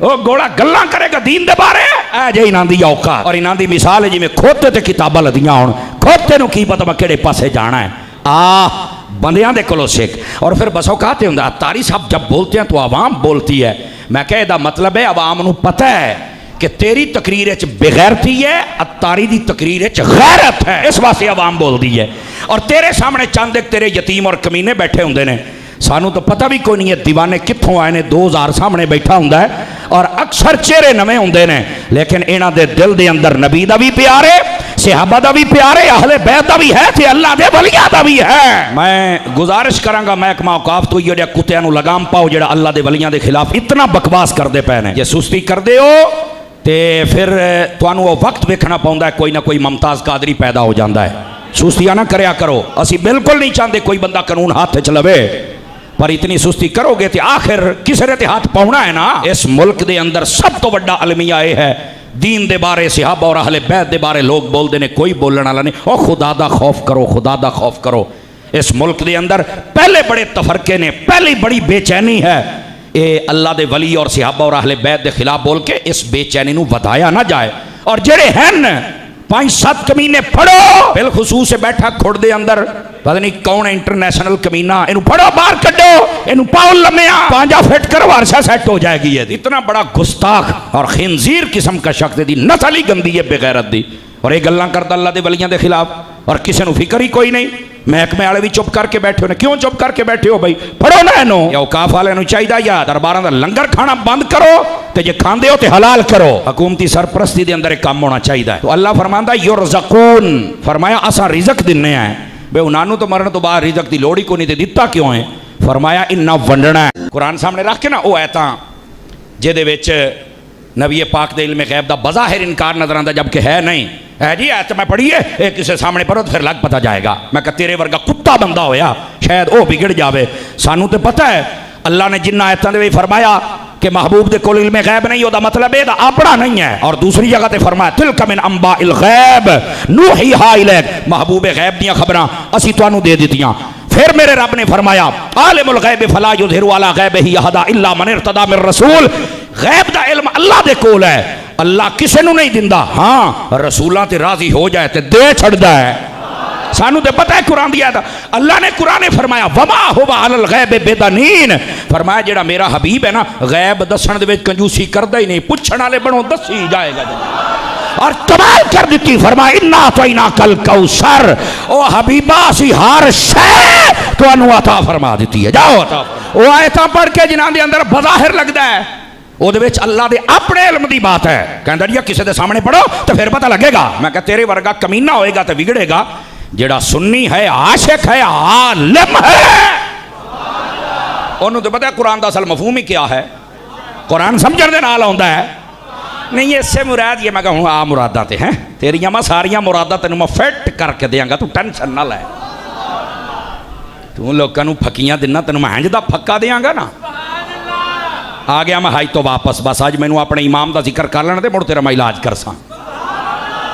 وہ گوڑا گلاں کرے گا دین دے بارے اے جے انہاں دی اوقات اور انہاں دی مثال ہے جویں کھوتے تے کتاباں لدیاں ہون کھوتے نو کی پتہ میں کیڑے پاسے جانا ہے بندیاں دے کولو سکھ اور پھر بس اوقات ہوندا اتاری صاحب جب بولتے ہیں تو عوام بولتی ہے میں کہے دا مطلب ہے عوام نو پتہ ہے کہ تیری تقریر وچ بغیرتی ہے اتاری دی تقریر وچ غیرت ہے اس واسطے عوام بول دی ہے اور تیرے سامنے چند ایک تیرے یتیم اور کمینے بیٹھے ہوندے نے سانو تو پتہ بھی کوئی نہیں ہے دیوانے کتھوں آئے نے 2000 سامنے بیٹھا ہوندا ہے اور اکثر چہرے نویں ہوندے نے لیکن انہاں دے دل دے اندر نبی دا بھی پیار ہے صحابہ دا بھی پیار ہے اہل بیت دا بھی ہے تے اللہ دے ولیاں دا بھی ہے میں گزارش کراں گا محکمہ اوقاف تو یہ کتیاں نو لگام پاؤ جڑا اللہ دے ولیاں دے خلاف اتنا بکواس کردے پے نے جے سستی کردے ہو تے پھر تانوں وہ وقت ویکھنا پوندا ہے کوئی نہ کوئی ممتاز قادری پیدا ہو جاندا ہے سستیاں نہ کریا کرو اسی بالکل نہیں چاہتے کوئی بندہ قانون ہاتھ وچ لوے پر اتنی سستی کرو گے تے آخر کسے نے تے ہاتھ پاؤنا ہے نا اس ملک دے اندر سب تو بڑا المیہ یہ ہے دین دے بارے صحابہ اور اہل بیت دے بارے لوگ بول دے نے کوئی بولن والا نہیں او خدا دا خوف کرو خدا دا خوف کرو اس ملک دے اندر پہلے بڑے تفرقے نے پہلی بڑی بے چینی ہے اے اللہ دے ولی اور صحابہ اور اہل بیت دے خلاف بول کے اس بے چینی نو ودایا نہ جائے اور جڑے ہیں 5-7 کمینے پڑھو بالخصوص سے بیٹھا کھڑ دے اندر پتہ نہیں کون انٹرنیشنل کمینہ انہوں پڑھو باہر کڈو انہوں پاؤ لمیا 5 فٹ کرو عرصہ سیٹ ہو جائے گی یہ اتنا بڑا گستاخ اور خنزیر قسم کا شخص دی نسل ہی گندی ہے بغیرت دی اور یہ گلاں کردا اللہ دے ولیاں دے خلاف اور کسی نو فکر ہی کوئی نہیں محکمے والے بھی چپ کر کے بیٹھے ہو کیوں چپ کر کے بیٹھے ہو بھائی پڑھو نہ انہوں یا اوقاف والے نو چاہیے یا درباراں دا لنگر کھانا بند کرو تے جے کھاندے ہو تے حلال کرو حکومتی سرپرستی دے اندر ایک کام ہونا چاہیے تو اللہ فرماندا یرزقون فرمایا اساں رزق دنے ہیں بے انہوں تو مرن تو بعد رزق دی لوڑی کو نہیں تے دتا کیوں ہے فرمایا انہاں ونڈنا ہے قرآن سامنے رکھ کے نا وہ ایتاں جے دے وچ نبی پاک دے علم غیب دا بظاہر انکار نظر آندا جبکہ ہے نہیں ہے جی ایت میں پڑھیے ایک کسے سامنے پڑھو تو پھر لگ پتہ جائے گا میں کہ تیرے ورگا کتا بندہ ہویا شاید او بگڑ جاوے سانو تے پتہ ہے اللہ نے جنہ ایتاں دے فرمایا کہ محبوب دے کول علم غیب نہیں ہو دا مطلب ہے دا اپنا نہیں ہے اور دوسری جگہ تے فرمایا تلک من انباء الغیب نوحیہا الیک محبوب غیب دیاں خبراں اسی توانوں دے دتیاں پھر میرے رب نے فرمایا عالم الغیب فلا یظہر علی غیبہ احدا الا من ارتضی من رسول غیب دا علم اللہ دے کول ہے اللہ کسے نو نہیں دیندا ہاں رسولاں تے راضی ہو جائے تے دے چھڑدا ہے سانو تے پتہ ہے قرآن دیا تھا اللہ نے قرآن نے فرمایا وما ہوا علی الغیب بدنین فرمایا جڑا میرا حبیب ہے نا غیب دسن دے وچ کنجوسی کردا ہی نہیں پوچھن والے بنو دسی جائے گا اور کمال کر دیتی فرمایا انا اعطیناک الکوثر او حبیبا اسی ہر شے تانوں عطا فرما دیتی ہے جاؤ عطا او آیتاں پڑھ کے جنہاں دے اندر بظاہر لگدا ہے او دے وچ اللہ دے اپنے علم دی بات ہے کہندا جی کسے دے سامنے پڑھو تو پھر پتہ لگے گا میں کہ تیرے ورگا کمینہ ہوئے گا تے بگڑے گا جڑا سنی ہے عاشق ہے عالم ہے انہوں تو پتہ ہے قرآن دا اصل مفہوم ہی کیا ہے قرآن سمجھن دے نال ہوندا ہے نہیں اس سے مراد یہ میں کہوں آ مراداں تے ہیں تیریاں میں ساریاں مراداں تینوں میں فٹ کر کے دیاں گا تو ٹینشن نہ لے تو لوکاں نوں پھکیاں دینا تینوں میں ہنج دا پھکا دیاں گا نا آ گیا میں ہائی تو واپس بس آج میں اپنے امام دا ذکر کر لینا تے مڑ تیرا میں علاج کر ساں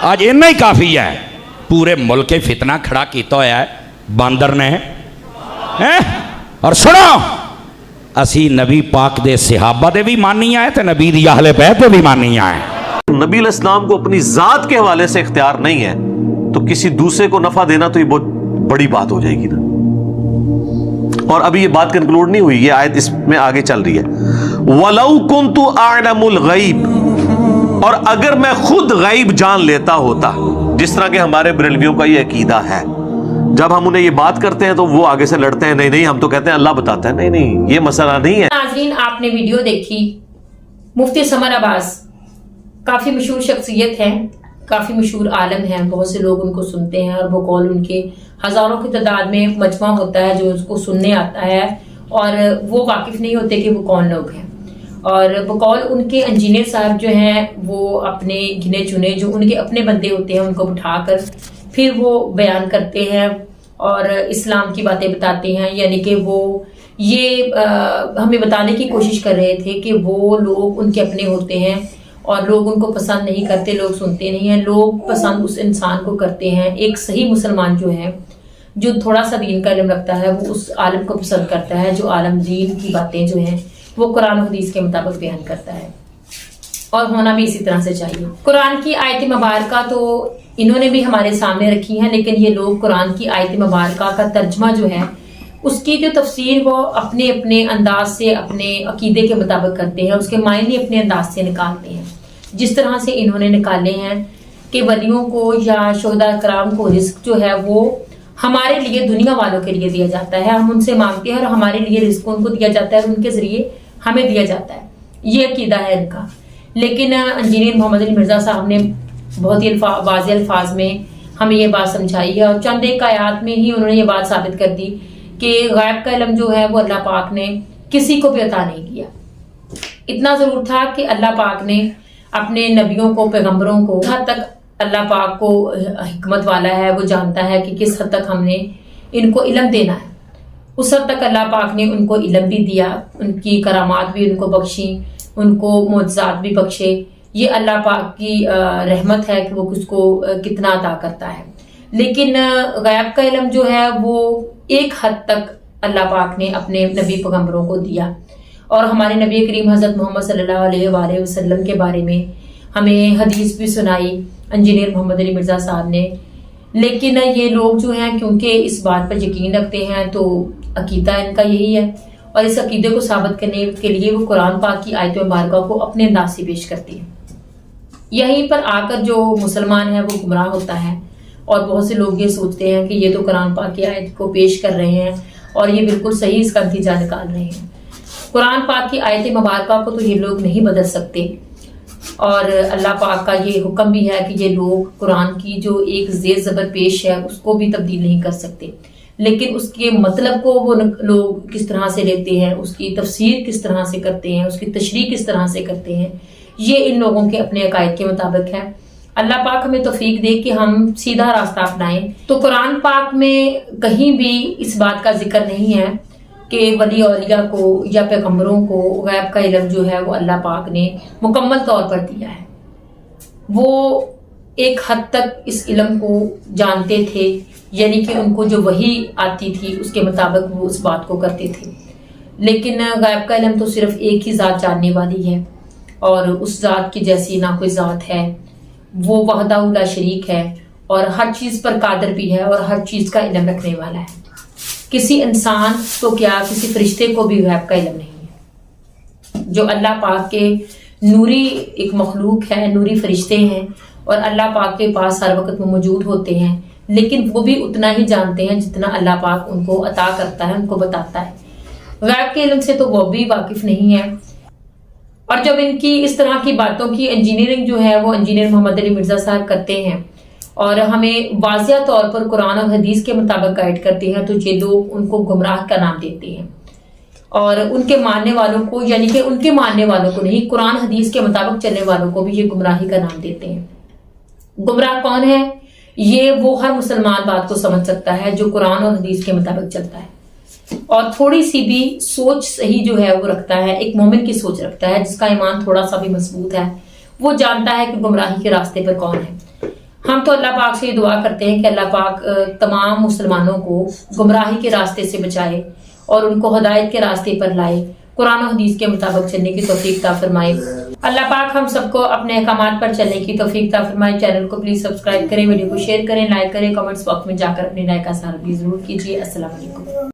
آج اتنا ہی کافی ہے پورے ملک کے فتنہ کھڑا کیتا ہوا ہے باندر نے اور سنو اسی نبی پاک دے صحابہ دے بھی مانی آئے تے نبی دی اہل بیت دے بھی مانی آئے نبی علیہ السلام کو اپنی ذات کے حوالے سے اختیار نہیں ہے تو کسی دوسرے کو نفع دینا تو یہ بہت بڑی بات ہو جائے گی نا اور ابھی یہ بات کنکلوڈ نہیں ہوئی یہ آیت اس میں آگے چل رہی ہے وَلَوْ كُنْتُ أَعْلَمُ الْغَيْبِ اور اگر میں خود غیب جان لیتا ہوتا جس طرح کہ ہمارے بریلویوں کا یہ عقیدہ ہے جب ہم انہیں یہ بات کرتے ہیں تو وہ آگے سے لڑتے ہیں نہیں ہم تو کہتے ہیں اللہ بتاتا ہے نہیں یہ مسئلہ نہیں ہے ناظرین آپ نے ویڈیو دیکھی مفتی سمر عباس کافی مشہور شخصیت ہے کافی مشہور عالم ہیں بہت سے لوگ ان کو سنتے ہیں اور بقول ان کے ہزاروں کی تعداد میں مجمع ہوتا ہے جو اس کو سننے آتا ہے اور وہ واقف نہیں ہوتے کہ وہ کون لوگ ہیں اور بقول ان کے انجینئر صاحب جو ہیں وہ اپنے گنے چنے جو ان کے اپنے بندے ہوتے ہیں ان کو بٹھا کر پھر وہ بیان کرتے ہیں اور اسلام کی باتیں بتاتے ہیں یعنی کہ وہ یہ ہمیں بتانے کی کوشش کر رہے تھے کہ وہ لوگ ان کے اپنے ہوتے ہیں اور لوگ ان کو پسند نہیں کرتے لوگ سنتے نہیں ہیں لوگ پسند اس انسان کو کرتے ہیں ایک صحیح مسلمان جو ہے جو تھوڑا سا دین کا علم رکھتا ہے وہ اس عالم کو پسند کرتا ہے جو عالم دین کی باتیں جو ہیں وہ قرآن و حدیث کے مطابق بیان کرتا ہے اور ہونا بھی اسی طرح سے چاہیے. قرآن کی آیت مبارکہ تو انہوں نے بھی ہمارے سامنے رکھی ہیں، لیکن یہ لوگ قرآن کی آیت مبارکہ کا ترجمہ جو ہے اس کی جو تفسیر وہ اپنے اپنے انداز سے اپنے عقیدے کے مطابق کرتے ہیں، اس کے معنی اپنے انداز سے نکالتے ہیں. جس طرح سے انہوں نے نکالے ہیں کہ ولیوں کو یا شہداء کرام کو رزق جو ہے وہ ہمارے لیے دنیا والوں کے لیے دیا جاتا ہے، ہم ان سے مانگتے ہیں اور ہمارے لیے رزق ان کو دیا جاتا ہے اور ان کے ذریعے ہمیں دیا جاتا ہے. یہ عقیدہ ہے ان کا. لیکن انجینئر محمد علی مرزا صاحب نے بہت ہی واضح الفاظ میں ہمیں یہ بات سمجھائی ہے، اور چند ایک آیات میں ہی انہوں نے یہ بات ثابت کر دی کہ غیب کا علم جو ہے وہ اللہ پاک نے کسی کو بھی عطا نہیں کیا. اتنا ضرور تھا کہ اللہ پاک نے اپنے نبیوں کو، پیغمبروں کو، حد تک اللہ پاک کو حکمت والا ہے، وہ جانتا ہے کہ کس حد تک ہم نے ان کو علم دینا ہے. اس حد تک اللہ پاک نے ان کو علم بھی دیا، ان کی کرامات بھی ان کو بخشی، ان کو معجزات بھی بخشے. یہ اللہ پاک کی رحمت ہے کہ وہ کس کو کتنا عطا کرتا ہے. لیکن غیب کا علم جو ہے وہ ایک حد تک اللہ پاک نے اپنے نبی پیغمبروں کو دیا. اور ہمارے نبی کریم حضرت محمد صلی اللہ علیہ وآلہ وسلم کے بارے میں ہمیں حدیث بھی سنائی انجینئر محمد علی مرزا صاحب نے. لیکن یہ لوگ جو ہیں کیونکہ اس بات پر یقین رکھتے ہیں تو عقیدہ ان کا یہی ہے، اور اس عقیدے کو ثابت کرنے کے لیے وہ قرآن پاک کی آیت مبارکہ کو اپنے انداز سے پیش کرتے ہیں. یہیں پر آ کر جو مسلمان ہے وہ گمراہ ہوتا ہے، اور بہت سے لوگ یہ سوچتے ہیں کہ یہ تو قرآن پاک کی آیت کو پیش کر رہے ہیں اور یہ بالکل صحیح اس کا نتیجہ نکال رہے ہیں. قرآن پاک کی آیت مبارکہ کو تو یہ لوگ نہیں بدل سکتے، اور اللہ پاک کا یہ حکم بھی ہے کہ یہ لوگ قرآن کی جو ایک زیر زبر پیش ہے اس کو بھی تبدیل نہیں کر سکتے. لیکن اس کے مطلب کو وہ لوگ کس طرح سے لیتے ہیں، اس کی تفسیر کس طرح سے کرتے ہیں، اس کی تشریح کس طرح سے کرتے ہیں، یہ ان لوگوں کے اپنے عقائد کے مطابق ہے. اللہ پاک ہمیں توفیق دے کہ ہم سیدھا راستہ اپنائیں. تو قرآن پاک میں کہیں بھی اس بات کا ذکر نہیں ہے کہ ولی اولیاء کو یا پیغمبروں کو غیب کا علم جو ہے وہ اللہ پاک نے مکمل طور پر دیا ہے. وہ ایک حد تک اس علم کو جانتے تھے، یعنی کہ ان کو جو وحی آتی تھی اس کے مطابق وہ اس بات کو کرتے تھے. لیکن غیب کا علم تو صرف ایک ہی ذات جاننے والی ہے، اور اس ذات کی جیسی نہ کوئی ذات ہے. وہ وحدہ لا شریک ہے، اور ہر چیز پر قادر بھی ہے، اور ہر چیز کا علم رکھنے والا ہے. کسی انسان تو کیا کسی فرشتے کو بھی غیب کا علم نہیں ہے. جو اللہ پاک کے نوری ایک مخلوق ہے، نوری فرشتے ہیں، اور اللہ پاک کے پاس ہر وقت وہ موجود ہوتے ہیں، لیکن وہ بھی اتنا ہی جانتے ہیں جتنا اللہ پاک ان کو عطا کرتا ہے، ان کو بتاتا ہے. غیب کے علم سے تو وہ بھی واقف نہیں ہے. اور جب ان کی اس طرح کی باتوں کی انجینئرنگ جو ہے وہ انجینئر محمد علی مرزا صاحب کرتے ہیں اور ہمیں واضح طور پر قرآن اور حدیث کے مطابق گائیڈ کرتے ہیں، تو یہ لوگ ان کو گمراہ کا نام دیتے ہیں. اور ان کے ماننے والوں کو، یعنی کہ ان کے ماننے والوں کو نہیں، قرآن حدیث کے مطابق چلنے والوں کو بھی یہ گمراہی کا نام دیتے ہیں. گمراہ کون ہے؟ یہ وہ ہر مسلمان بات کو سمجھ سکتا ہے جو قرآن اور حدیث کے مطابق چلتا ہے، اور تھوڑی سی بھی سوچ صحیح جو ہے وہ رکھتا ہے، ایک مومن کی سوچ رکھتا ہے جس کا ایمان تھوڑا سا بھی مضبوط ہے. وہ جانتا ہے کہ گمراہی کے راستے پر کون ہے. ہم تو اللہ پاک سے یہ دعا کرتے ہیں کہ اللہ پاک تمام مسلمانوں کو گمراہی کے راستے سے بچائے اور ان کو ہدایت کے راستے پر لائے، قرآن و حدیث کے مطابق چلنے کی توفیق عطا فرمائے. اللہ پاک ہم سب کو اپنے احکامات پر چلنے کی توفیق عطا فرمائے. چینل کو پلیز سبسکرائب کریں، ویڈیو کو شیئر کریں، لائک کریں، کمنٹس باکس میں جا کر اپنی رائے کا اظہار بھی ضرور کیجیے. السلام علیکم.